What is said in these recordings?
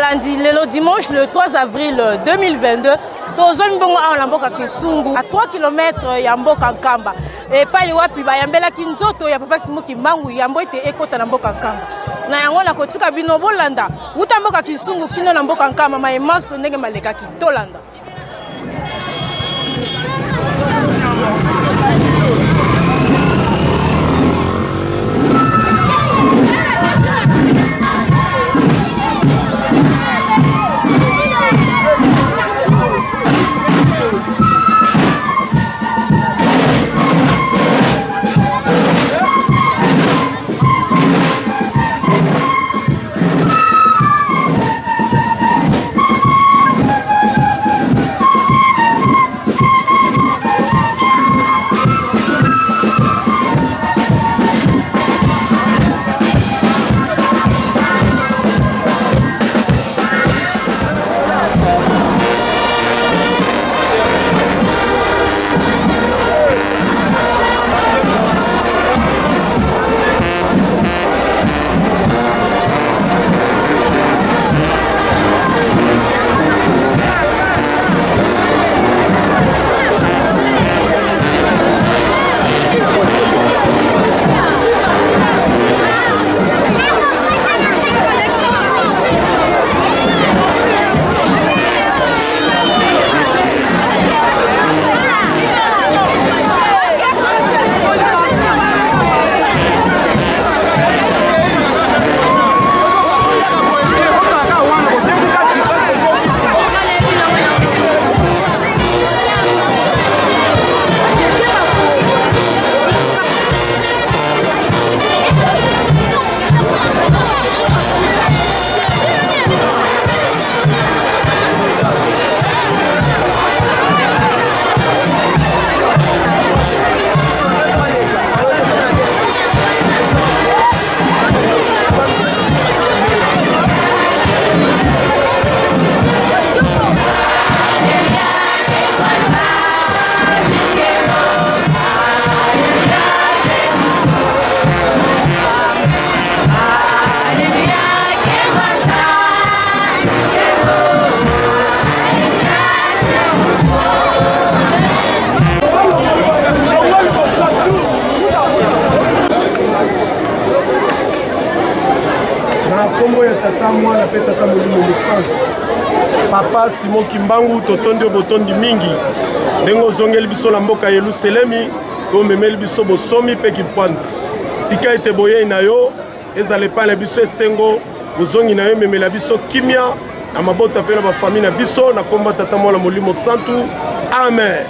lundi, le dimanche le 3 avril 2022, tozongi bongo awa na mboka Kisungu à 3 km ya mboka Nkamba. Et pa wapi ba yambela kinzoto ya papa Simoki Mbangu yambo ete ekota na mboka Nkamba. Na yango na kotika bino bolanda, uta mboka Kisungu kino na mboka Nkamba ma emaso ndenge maleka ki tolanda. Papa Simoki Mbangu totondi botondi mingi ndengo zongeli biso na mboka Yerusalemi ko memeli biso bosomi pe kipwanza tika ete boye na yo ezale pa na biso esengo bozongi na yo memela biso kimia na mabota pe na ba famille na biso na komba tata mwana molimo santu amen.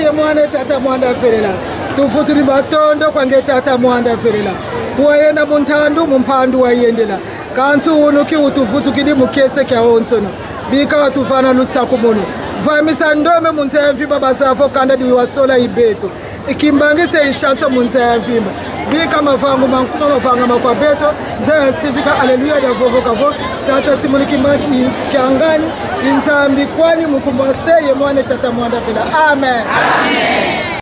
Ye mwana tata mwanda ferela tufuturi batondo kwange tata mwanda ferela kuwayenda muntandu mumpandu wayendela kansu unuki utufutukidi mukese kya onsono bika watufana lusaku muno vamisa ndome munzaya mvimba basafo kanda diwasola ibeto ikimbangise ishanso munzaya mvimba bika mafangu mankuma mafanga makwa beto nzaya sivika aleluya ya vovo kavo tata simuni kimbaki kiangani inzambi kwani mukumbaseye mwane tata mwanda fila amen amen.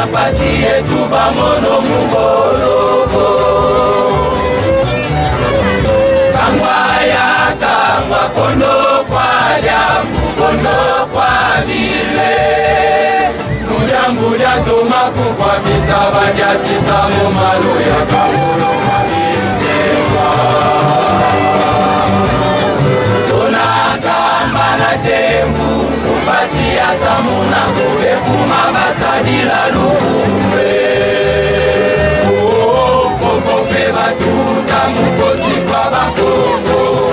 ya pasi yetu bamono mugoloko kangwa ya kangwa kondo kwa jambu kondo kwa vile Mbuja tumaku kwa misaba jatisa mumalo ya kamulo malisewa Tunakamba na tembu Kupasi ya samuna kube kumabasadila lukumbe Kofope batuta mukosi kwa bakoko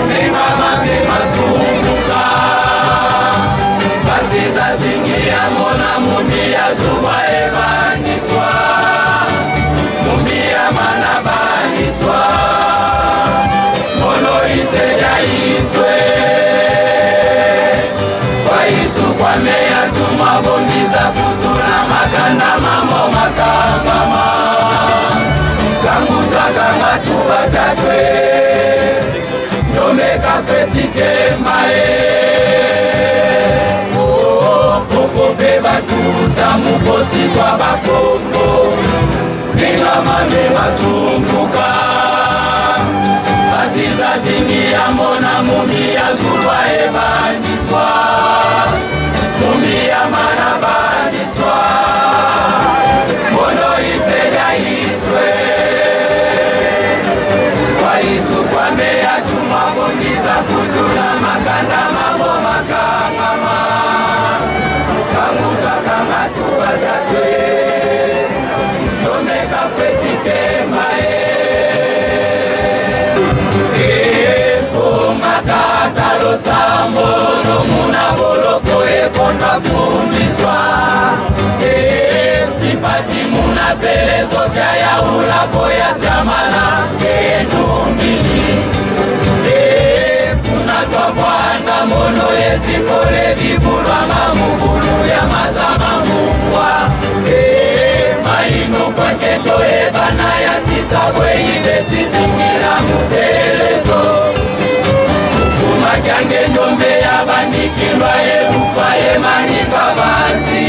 Mengama memasumbuka Basiza zingia mona mumbia zuba evaniswa Mumbia manabaniswa Mono iseja iswe Kwa isu kwa meya tumabongiza kutuna makanda mamo makangama Kanguta kanga tubatatwe Nomeka fetike mae Kofope batuta mukosi kwa bakongo Nengama nengasumbuka Basiza tingia mona mumia zuwa ebaniswa Mumia manabaniswa Mono iseja iswe Kwa isu kwa meya tumabongiza kutuna makanda mambo makangama Kanguta kanga tubatatwe Nomeka fetike mae Eko makata lo sambono Muna boloko ekonda fumiswa Sipasi muna pelezo Kaya ulapo ya samana Kenumili Kuna twafanda mono Yezikole vibulwa mamugulu ya mazama mungwa Maino kwa keto ebana ya sisabwe ibeti zingira mutelezo Mukuma kyange ndombe ya bandikilwa ebufa emanika banzi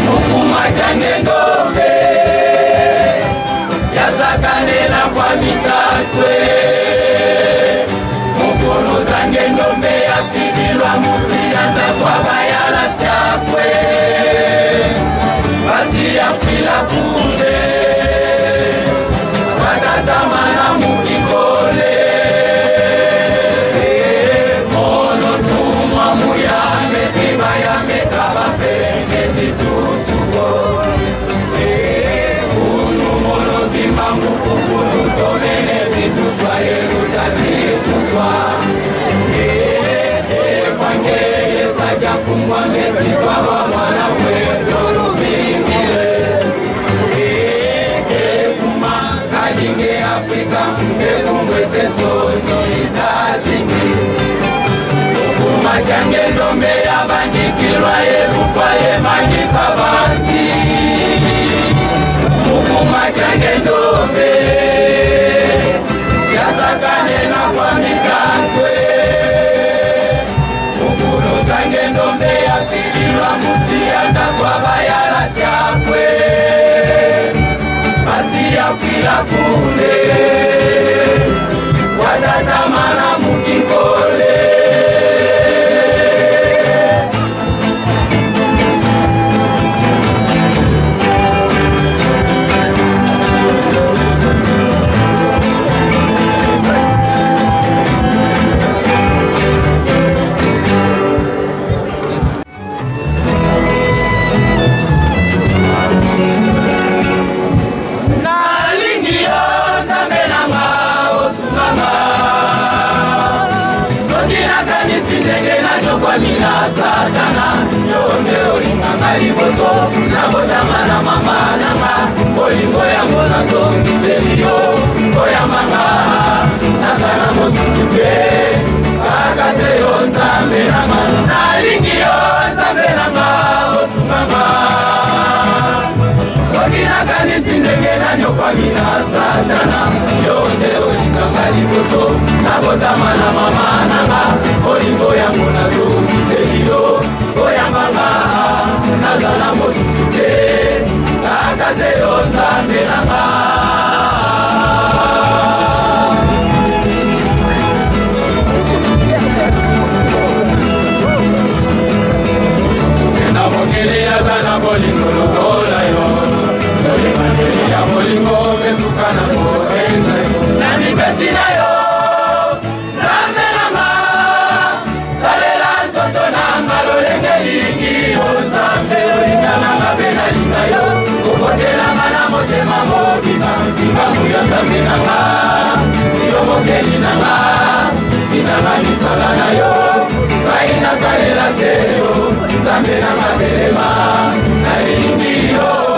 Mukuma kyange ndombe ya zakanela kwa mitatwe Mukulu zange ndombe ya fidilwa muti anda kwa bayala chakwe Basi ya fila kunde Watatamana mukikole Mono tumwa muyame Ziba ya mekaba pende zitusuko Unu mono kimbangu kukulu Tomene zituswa yeruta zituswa Kwangeye saja kumwa mesitwa wa mwana kweto ruvingile Kuma kajinge Afrika Kumwe setonzo izazingi Kuma jange ndombe ya bandikilwa Yerufa yemandika banti Kuma jange ndombe Yazakane na kwa mikakwe Tange ndombe ya fikilwa muti anda kwa bayala chakwe Basi ya fila kule Wadatamana mukikole Mina satana yonde olinganga liboso nabotamana mama nanga olingo yango nazongiseliyo oyamanga nazana mosusu te kakase yo nzambe nanga nalingi yo nzambe nanga osunganga soki nakanisi ndenge nanyokwa mina satana yonde olinganga liboso nabotamana mama nanga olingo yango nazongiseliyo oyamanga nazala motema mobima Kimbangu ya Nzambe nanga Yo mokeli nanga Zinanga misala na yo Baina salela seyo Nzambe nanga belema Nalingi yo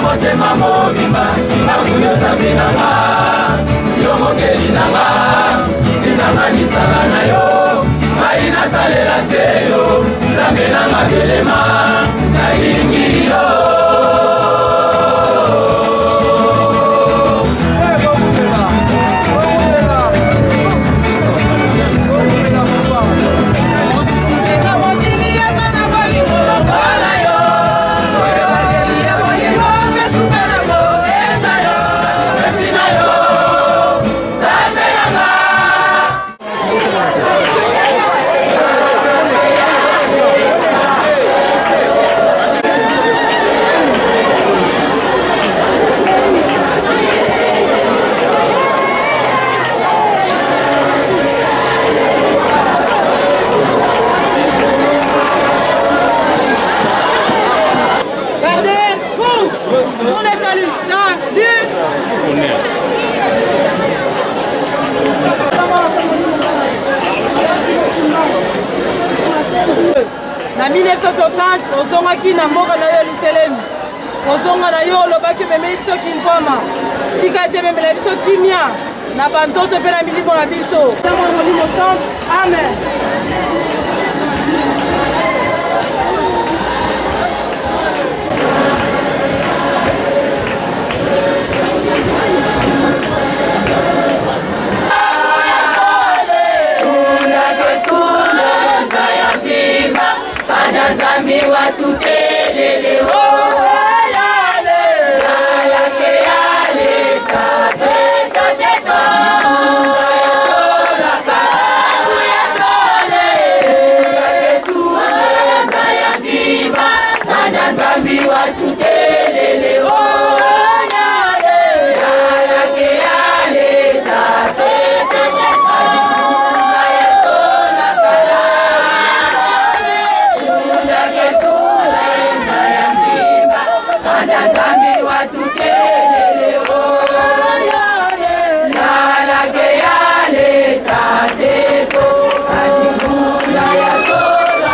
motema mobimba Kimbangu ya Nzambe nanga Yo mokeli nanga Zinanga misala na yo Baina salela seyo Nzambe nanga belema Nalingi yo On les salue. Salut. Na 1960, ozongaki na mboka na yo Yelusalemu. Ozonga na yo olobaki memeli biso kimpoma. Tika ete memela biso kimia na banzoto mpe na milimo na biso. Amen. Nzambi watutelele o yale yake yale kateto teto sola kabu ya sole Yesu ya viva Nzambi watutelele o yale yake yale kateto teto Nzambi watutelele o yalake yale tatepo kadimula ya sola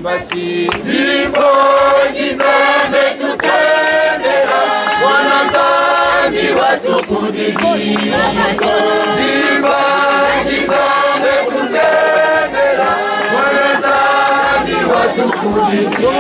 basi zipo gizame tukembera wanadhambi watukudiki zipo gizame tukembera wanadhambi watukudiki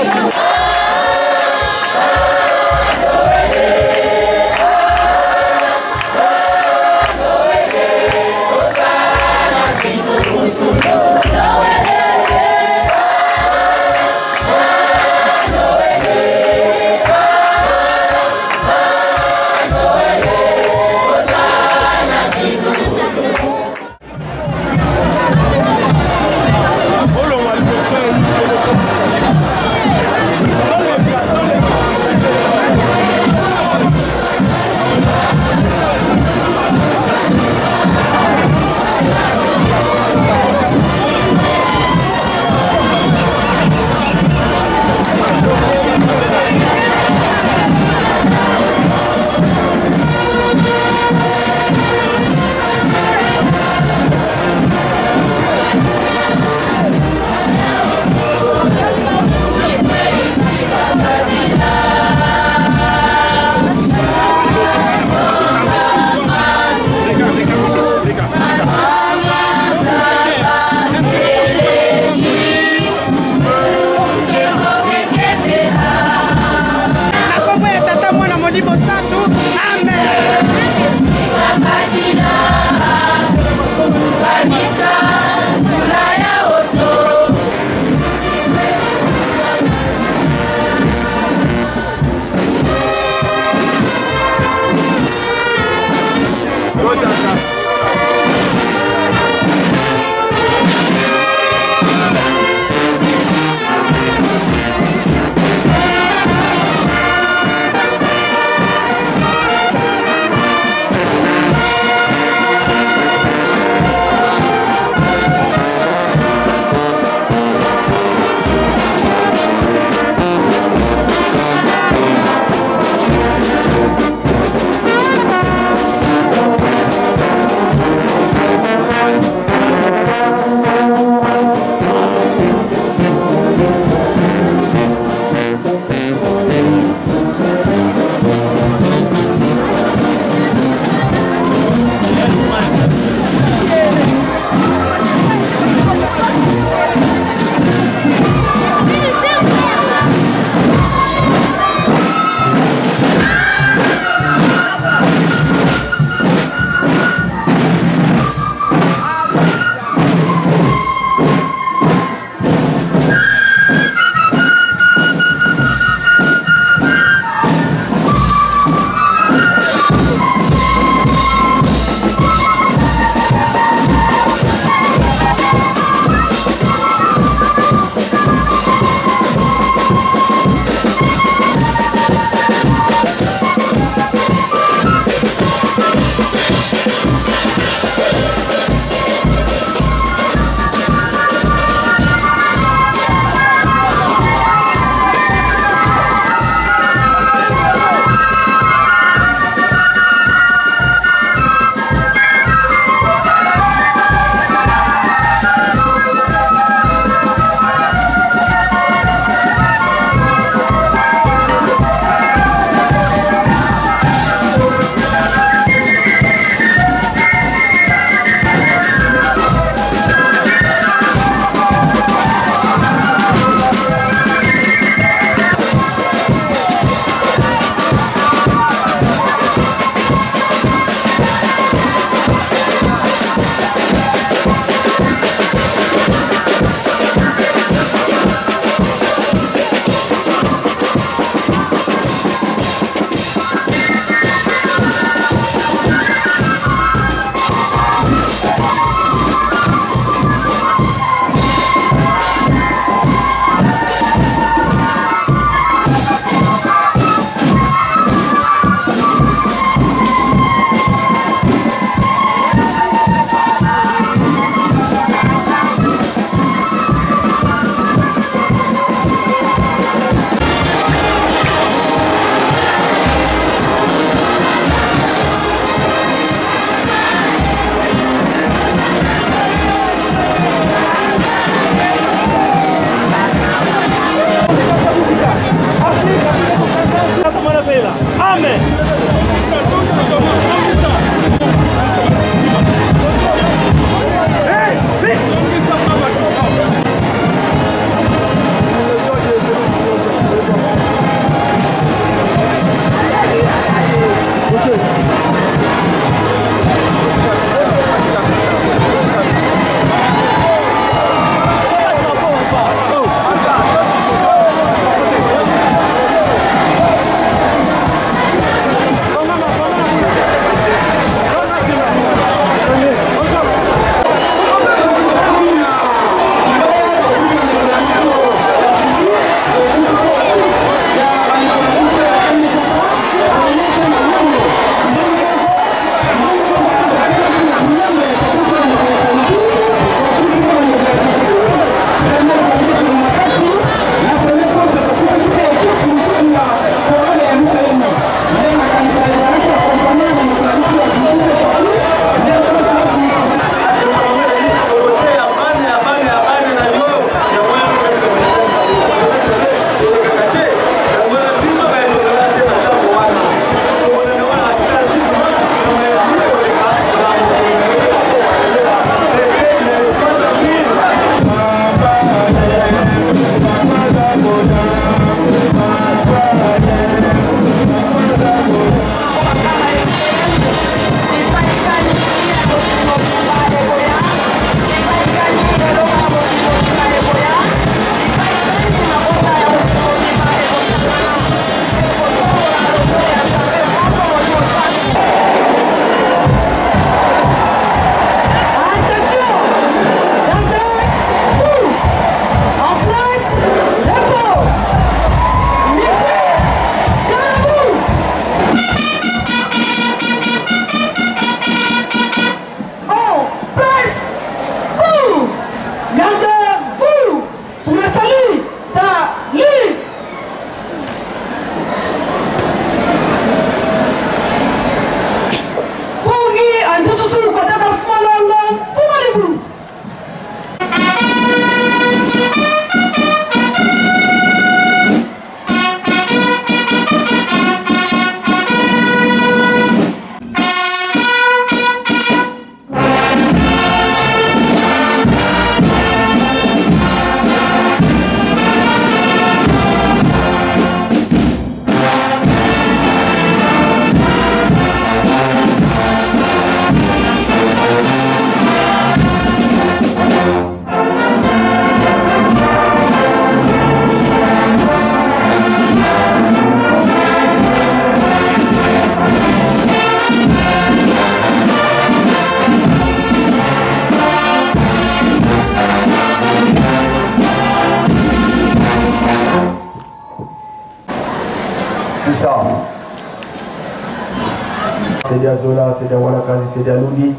Sedia Zola, sedia wala kazi, sedia ludi.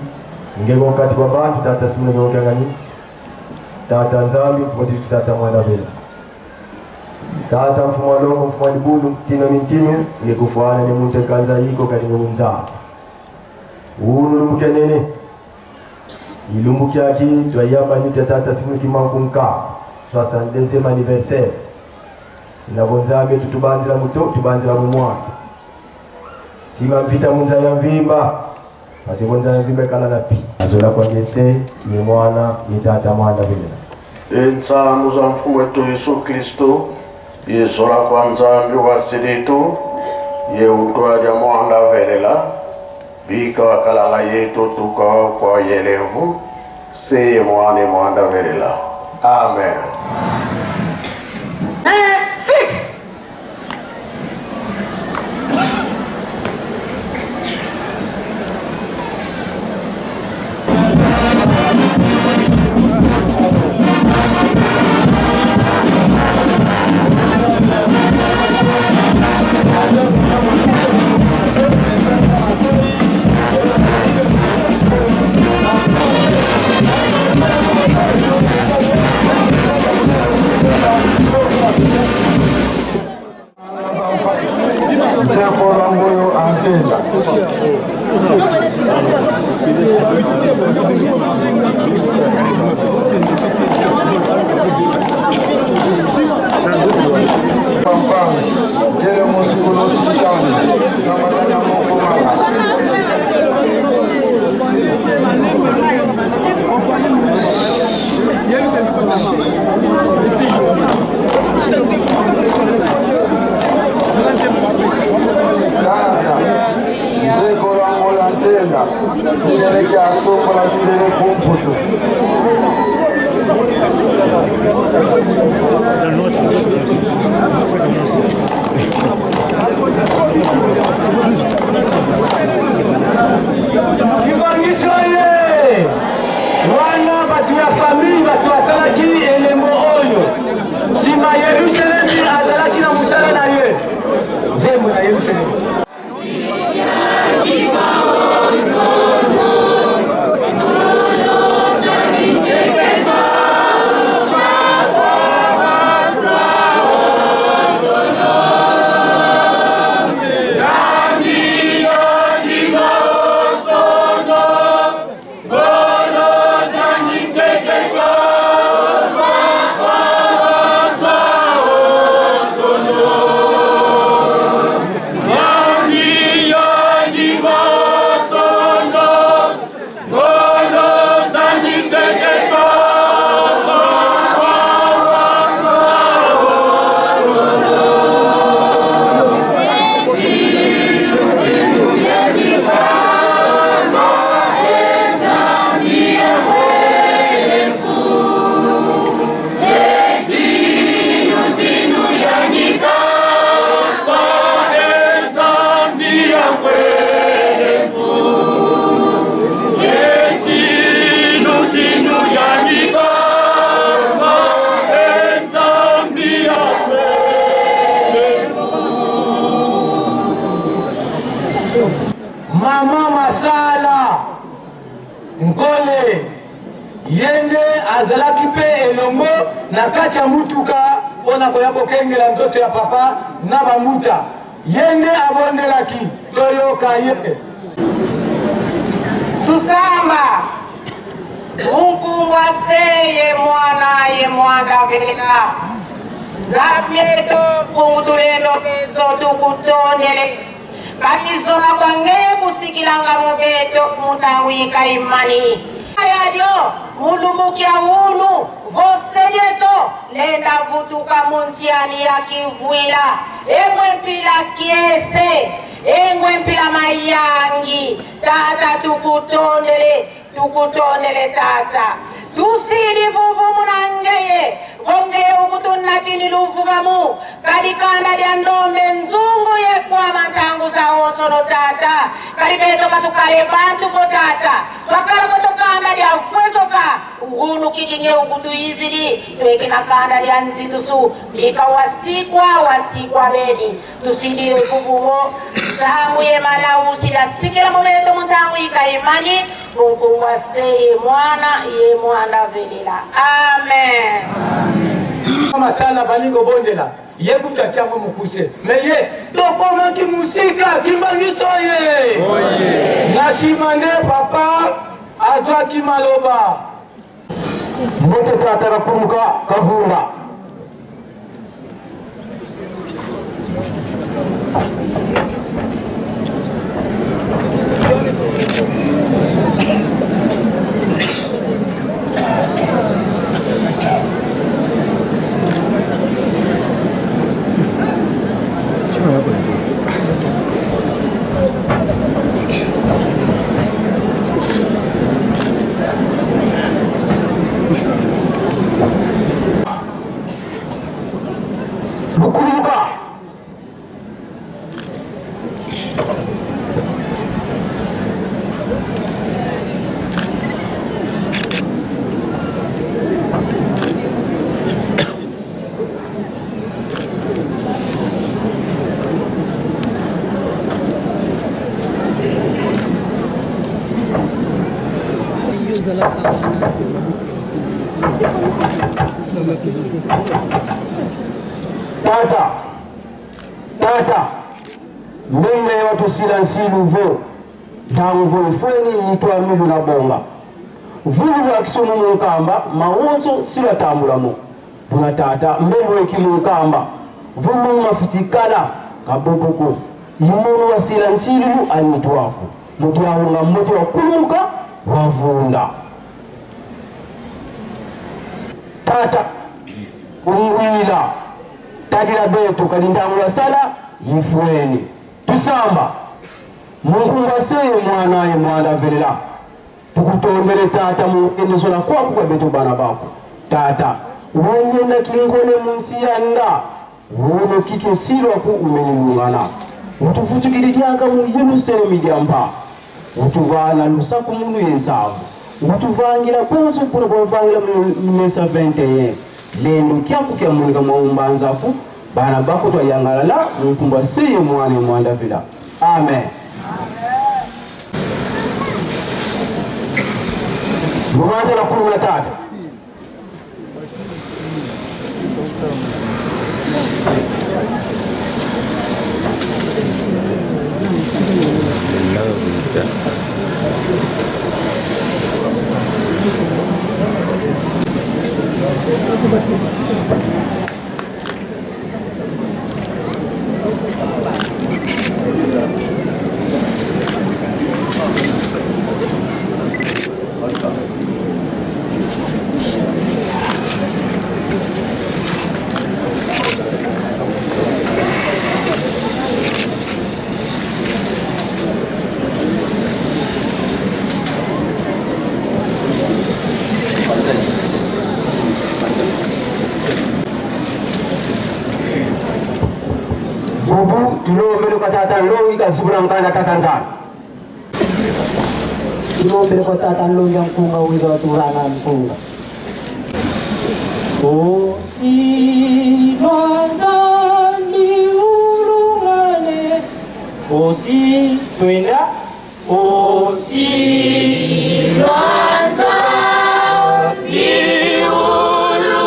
Ngego kati kwa bantu tata simule nyoke ngani. Tata nzambi kwa tata mwana vela. Tata mfumo longo mfumo libudu tino mintino ni kufuana ni mute kanza hiko kati ngunza. Unu lumukenene. Ilumbuki aki doyamba nyute tata simule kimankunka. 62e anniversaire. Nabonzambe tutubanzira muto tubanzira mu mwana. Sima mpita munza ya mvimba. Basi munza ya mvimba kala na pi. Azola kwa ngese ni mwana ni tata mwana vile. Ensamu za mfumu wetu Yesu Kristo. Yezola kwa nzambi wa siditu. Ye utwaja mwanda velela. Bika wakalala yetu tuka kwa yelemvu. Seye mwane mwanda velela. Amen. Mama Masala Nkole yende azalaki pe elongo na kati ya mutuka pona koyako kengela nzoto ya papa na bamuta yende abondelaki toyoka ye Tusamba Mungu waseye mwana ye mwanda veleka Zabieto kutulendo kezo tukutonyele Kalizona kwange kusikilanga mobeto mutawika imani Ayadyo mulumukia hunu voseyeto lenda vutuka munsiani ya kivuila Engwe mpila kiese Engwe mpila mayangi Tata tukutondele tata Tusili vuvu munangeye Vongeye ukutunatini luvugamu Kalikanda ya ndombe nzungu ye kwa matangu za osono tata Kalibeto katukale bantu ko tata Wakala kutokanda ya kwezoka Ungunu kijinye ukutu izili Wekina kanda ya nzitusu Bika wasikwa bedi Tusili vuvu Tangu ye malausi la sikila momento mutangu ikaimani Mungu waseye mwana velela. Amen. Kama sana balingo bondela. Ye kutatia mwe mufuse. Meye, tokoma kimusika, kimbangiso ye. Oye. Nashimane papa, azwa kimaloba. Mbote tatara kumuka kavunga. Tata, mbele watu silansilu vo, dango ifweni yitwa milu na bonga. Vulu wa kisomu mukamba, mawozo sila tambulamo. Tuna tata, mbele weki mukamba, vulu mafitikala, kabokoko. Yimunu wa silansilu anitwaku. Mutu wa hunga mutu wa kuluka, wavunda. Tata, umwila. Tagira betu kalindangula sala yifweni tusamba Mungu mbaseye mwana velela tukutombele tata mu enizola kwaku kwa betu bana bako tata wanyenda kingone munsi yanda wono kike silo ku umenyungana utuvutukirijaga mu Yerusalemu jampa utuvana lusaku munu yensavu utuvangira kwanza kuno kuvangira mu mesa 21 lendo kyaku kya munga maumbanzafu bana bako to yangalala mukumba seye mwana vila. Amen. Mwana na kumula tata. Tulombele kwa tata longi kasiburankana tatanzana. Tulombele kwa tata longi mkunga uwiza waturana mkunga. O imandani urumane osi twenda osi Lwanza, mi ulu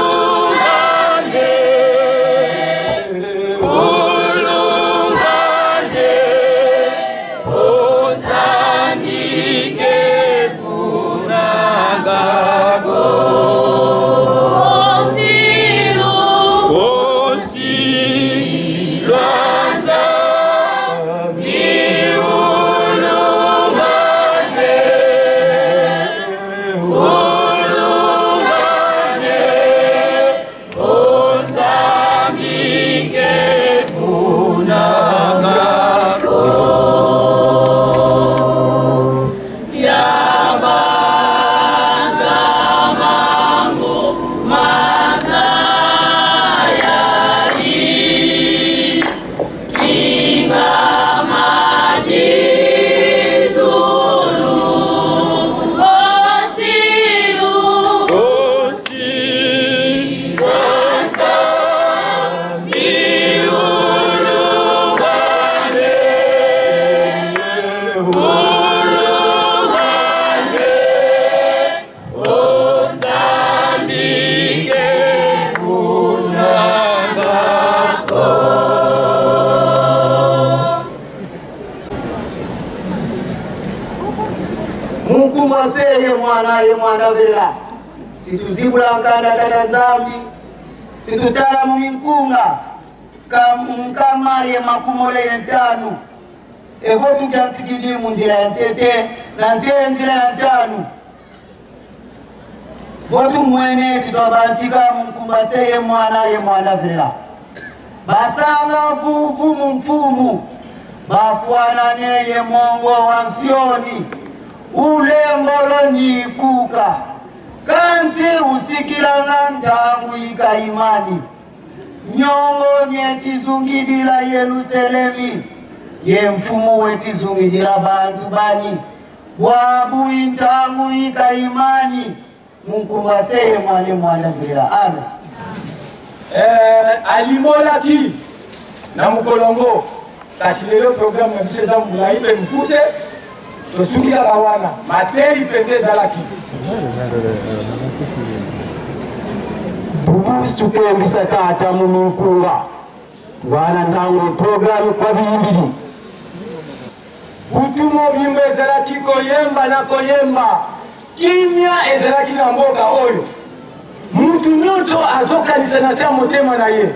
mkubwa seye mwana vela situzibula nkanda tata nzambi situtala mminkunga kamkamaye makumole yentanu evo tutansikidi munzila ya ntete na nte nzila ya ntanu votu mwene sitwabantika mkumbaseye mwana vela basanga vuvu mfumu bafuananeye mongo wa Sioni ulembolo nikuka kanzi usikilanga ntangu ikaimani nyongo nyetizungidila Yerusalemi ye mfumu wetizungidila bantu bani wabu intangu ikaimani munkumbaseye mwana vela amen. Alimolaki na mukolongo katilelo programu ya mcheza mlaipe mpuse tosukia kawana materi pendeza laki bubusi tukembisa tata muminkunga wana ndangu programu kwa bimbili butumo bimbe ezalaki koyemba na koyemba kimya ezalaki na mboka oyo mutu nyonso azokanisa na sia motema na ye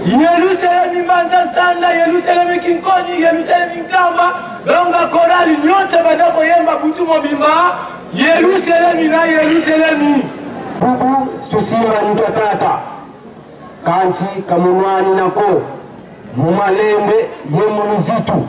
Yerusalemu mbanza sana, Yerusalemu kinkoni, Yerusalemu nkamba, donga korali nyote badako yemba butumo bimba, Yerusalemu na Yerusalemu. Bubu tusimba nitotata, kansi kamunwani nako, mumalembe yemunizitu.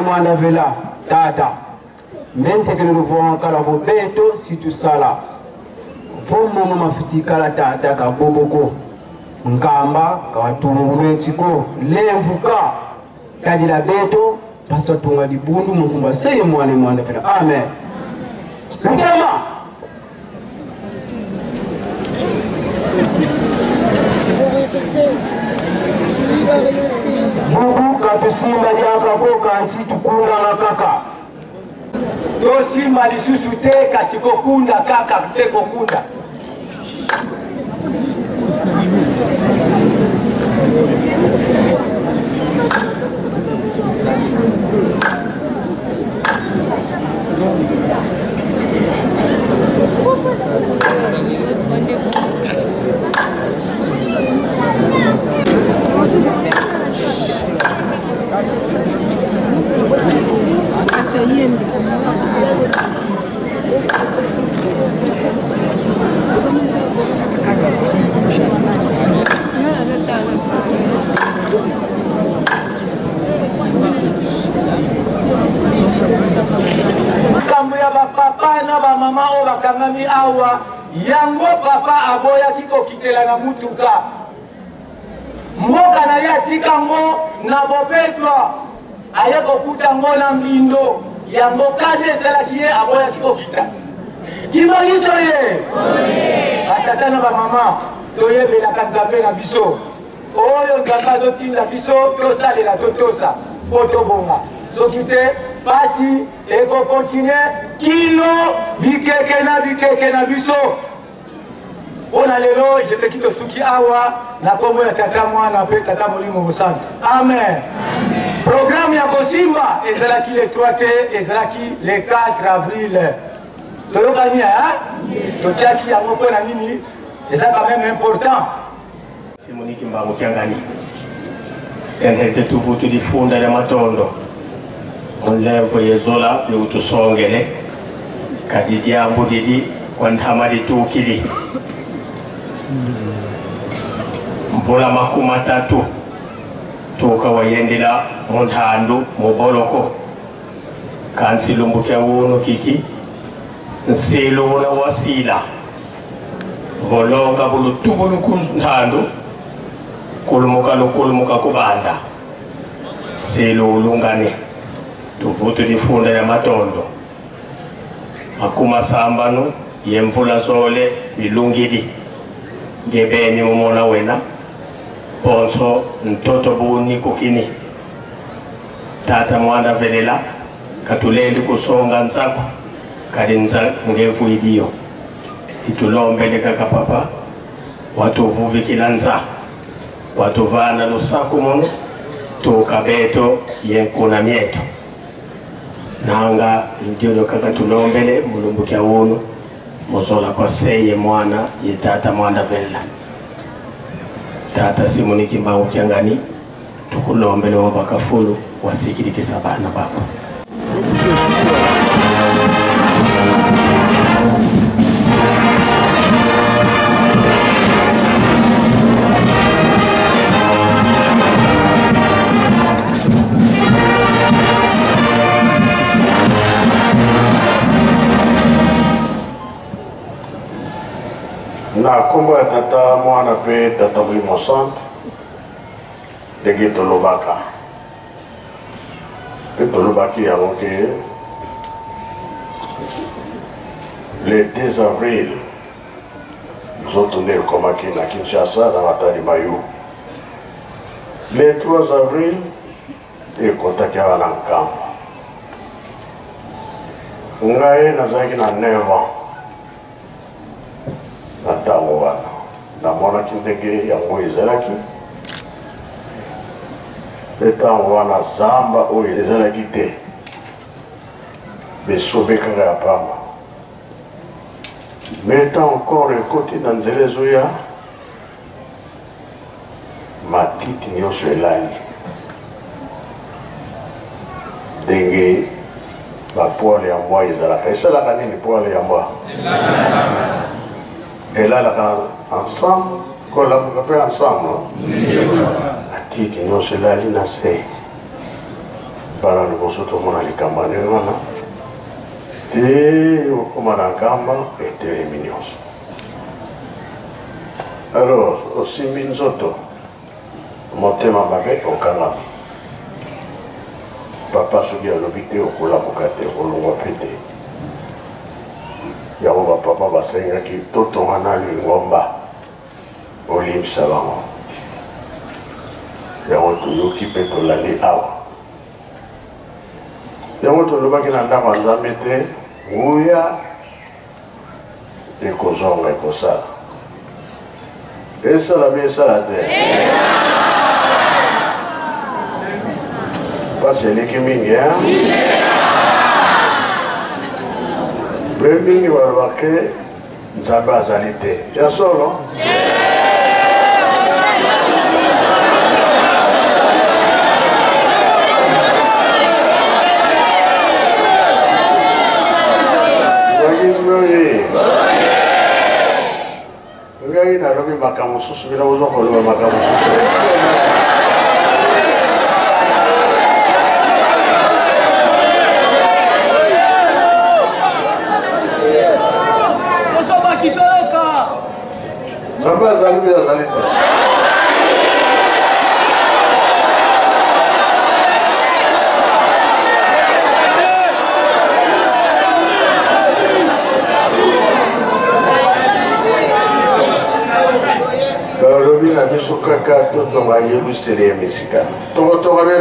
Mwana vela tata mente kele rufuwa kala bo beto situ sala fomo mama fisikala tata ka boboko nkamba ka watungu mechiko levuka kadi la beto pasto tunga dibundu mukumba seye mwana vela amen. Mtama Bubu katusimba jaka koka situkunda na kaka tosimba lisusu te kasikokunda kaka te kokunda Kambu ya papa na ba mama o bakangami awa yango papa aboya kiko kitela na mutuka mboka na ya tikango na bopetwa aya kokuta ngo na mbindo yango kade salatiye aboya kiko kita kimalizo ye atata na ba mama toyebela kanzape na biso oyo nzamba zotinda biso tosalela totosa po tobonga soki te pasi ekokontinue kino bikeke na biso mpona lelo jepeki tosuki awa na kombo ya tata mwana mpe tata molimo mosantu amen. Programme ya kosimba ezalaki le 3 te ezalaki le 4 avril toyokani totiaki yango mpona nini eza quand même important. Simoniki Mbangu Kiangani tenhete tuvutu difunda ya matondo onlevo yezola yutusongele kadidi ambu didi kwantamadi tukili mbula makuma tatu tuka wayendela muntandu muboloko kansilumbuke wunu kiki nsiluna wasila volonga bulutubulu kuntandu kulumuka kubanda silulungane tuvutu difunda ya matondo makuma sambanu yemvula zole milungidi gebeni mumona wena ponso ntoto buni kukini tata mwanda velela katulendi kusonga nzako kalinza ngevu idio itulombele kaka papa watu vuvi kilanza watu vana lusaku munu tukabeto yenkuna mieto nanga ndio kaka tulombele mulumbukia wunu muzola kwa seye mwana ye tata mwanda vela tata Simoniki Mbangu Kiangani tukulombele wabakafulu wasikirikisa bana bako. na kombo ya tata mwana pe tata Molimo Santu ndenge tolobaka pe tolobaki yango ke le 2 avril nzoto nde ekomaki na Kinshasa na Matadi Mayu. Le 3 avril ekotaki awa na Nkamba. Ngai nazalaki na 9 ans na ntango wana namonaki ndenge yango ezalaki mpe ntango wana zamba oyo ezalaki te besobe kaka ya pamba me ta encore ekoti na nzela ezoya matiti nyonso elali ndenge bapoile ya mbwa ezalaka esalaka nini poile ya mbwa elalaka ensemble kolamuka mpe ensemble matiti nyonso elali na se bana liboso tomona likamba ndenge wana te okoma na nkamba etelemi nyonso. Alors osimbi nzoto motema mabe okangami papa soki alobi te okolamuka te olongwa mpe te yango bapapa basengaki totonga na lingomba olimbisa bango yango toyoki mpe tolali awa yango tolobaki na ndako ya Nzambe te nguya ekozonga ekosala esala mpe esala te baseleki mingi mpe mingi balobake nzambe azali te ya solo ngai nalobi makambo mosusu bino ozokoloba makambo mosusu nzambe azali mpe azali te balobi na biso kaka totonga Yerusalemu esika tokotonga be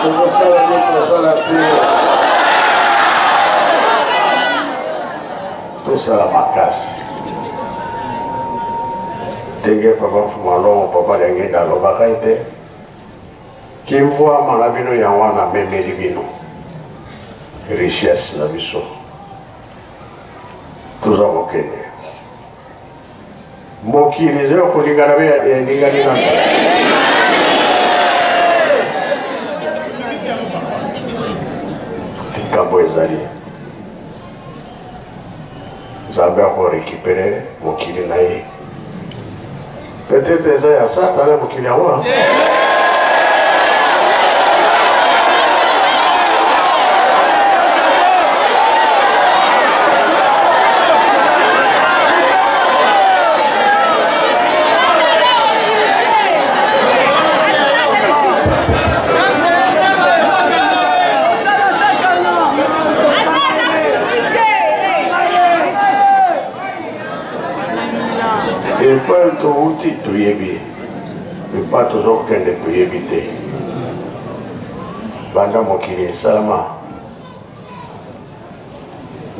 tokosala be tosala te tosala makasi ndenge papa mfumalongo papa ndenge nalobaka ete kimvwama na bino yango wana memeli bino richesse na biso tuza kokende mokili eza kolingana be eninganina likambo ezali nzambe akorekipere mokili na ye peut-être eza ya satana mokili yango epai touti toyebi epai tozokende toyebi te banda mokili esalama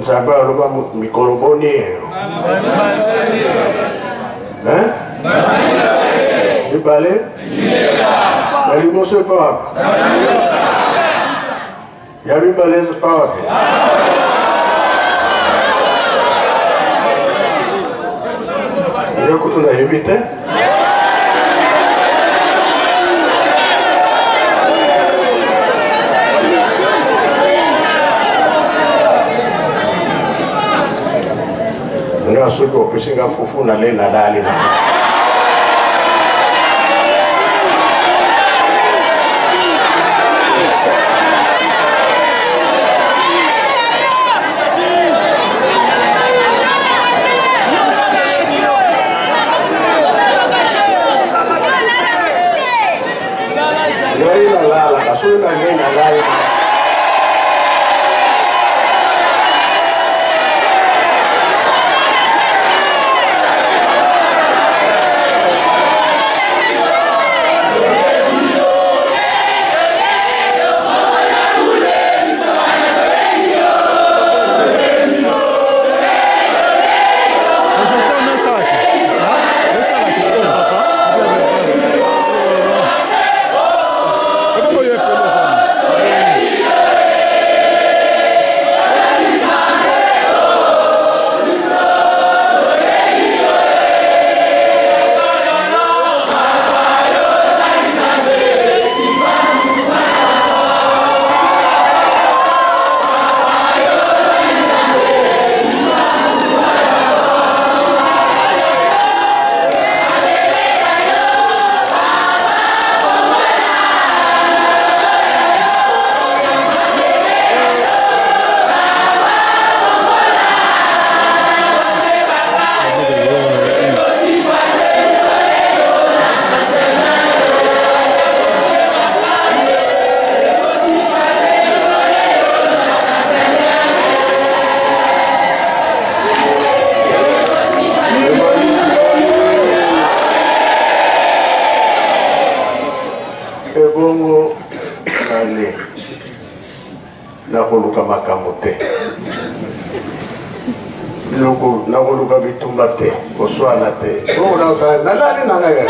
nzambe aloba mikolo boni mibale ya liboso epa wapi ya mibale epa wapi kutu na yebi te nga soki opesi nga fufu na le nadali na ebongo nale nakoluka makambo te biloko nakoluka bitumba te koswana te bongo nalali na ngai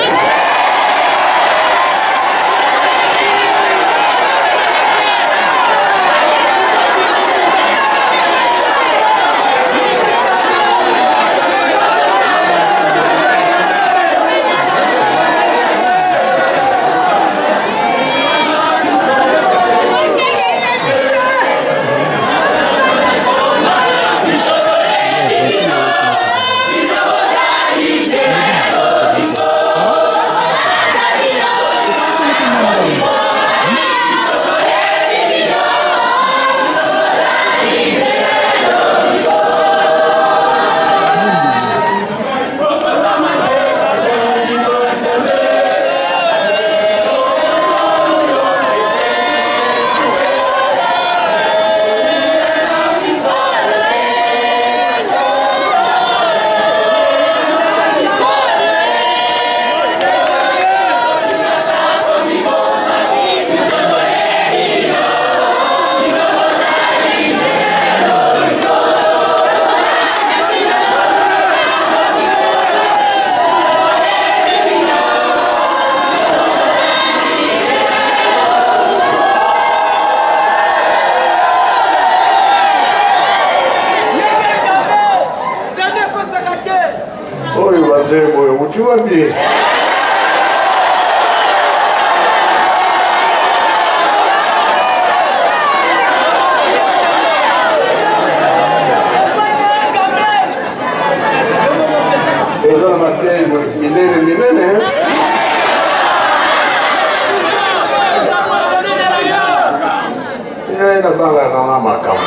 wazee moyo utiwambie ezala matei minene ina banga kama makamu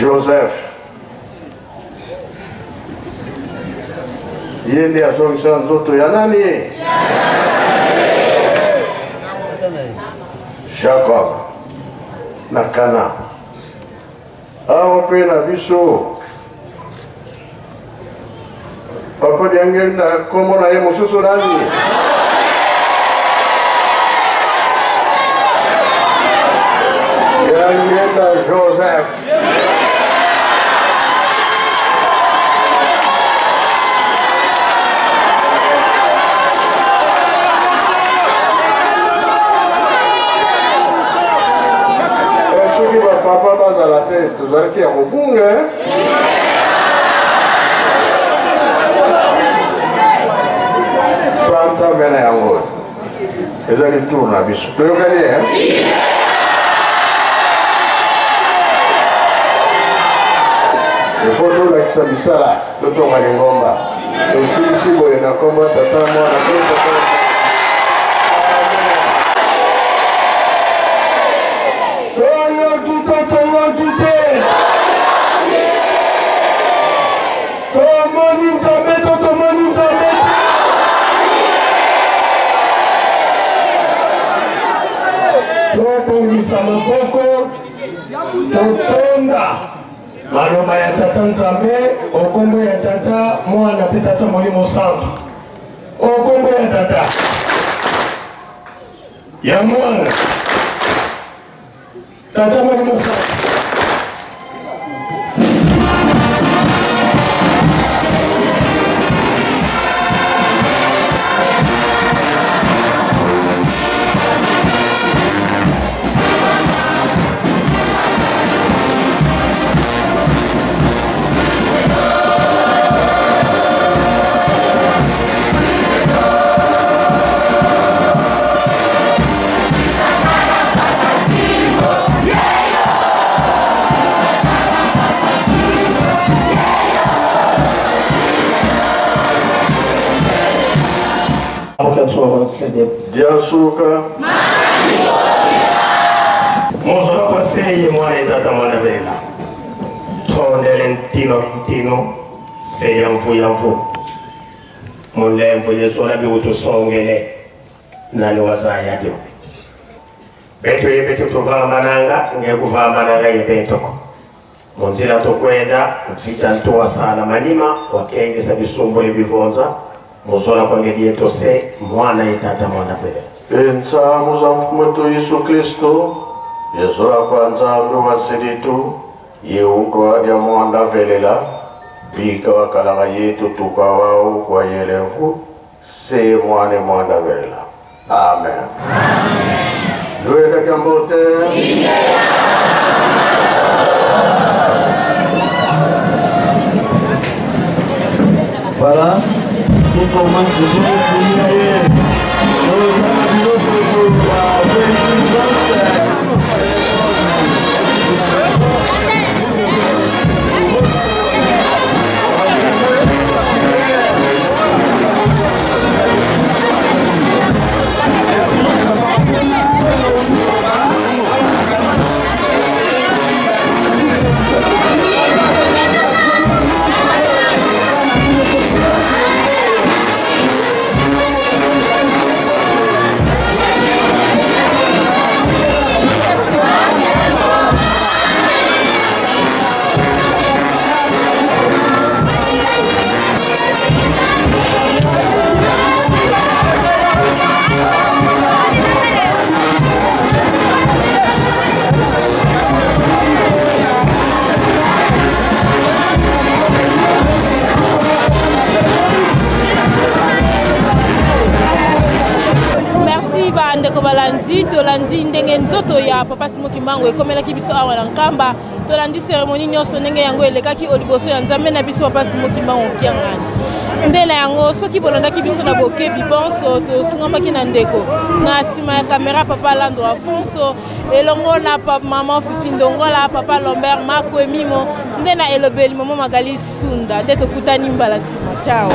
Joseph yende asongisha nzoto ya nani? Jacob na Kana awa pe na biso papa diangel na komo na ye mosusu nani? Yangenda Joseph papa bazala te tozalaki ya kobunga santa mene yango ezali tour na biso toyokani ifo tolakisa misala totonga lingomba tosilisi boye na kombo tata mwana tokongisa maboko totonda maloba ya tata Nzambe okombo ya tata mwana pe tata Molimo Santu okombo ya tata ya mwana tata Molimo Santu. Diasuka Mozora paseye mwana tata mwana vela tondele ntino se yamfu mulembo yesola biutu songele nani wazaya dio beto yebeto tuvambananga ngekuvambananga yebetoko munzira tokwenda mfita ntoa sana manyima wakengesa bisumbule bivonza muzora kwa ngedi etose mwana itata mwana vela ensa muza mfumeto Yesu Kristo yezora kwa Nzambe wasiritu yeungo adia mwanda velela bika wakalaga yetu tukawao kwa yelevu se mwane mwanda velela. Amen. Luenda kambote. Voilà. Pour commencer, je vais tolandi ndenge nzoto ya Papa Simon Kimbangu ekomelaki biso awa na Nkamba tolandi cérémonie nyonso ndenge yango elekaki liboso ya Nzambe na biso Papa Simon Kimbangu kiangani ndela yango soki bolandaki biso na bokebi bonso tosungambaki na ndeko na nsima ya kamera Papa Lando Afonso elongo na Maman Fifi Ndongola Papa Lambert Mako Emimo nde na elobeli Maman Magali Sunda nde tokutani mbala nsima. Ciao.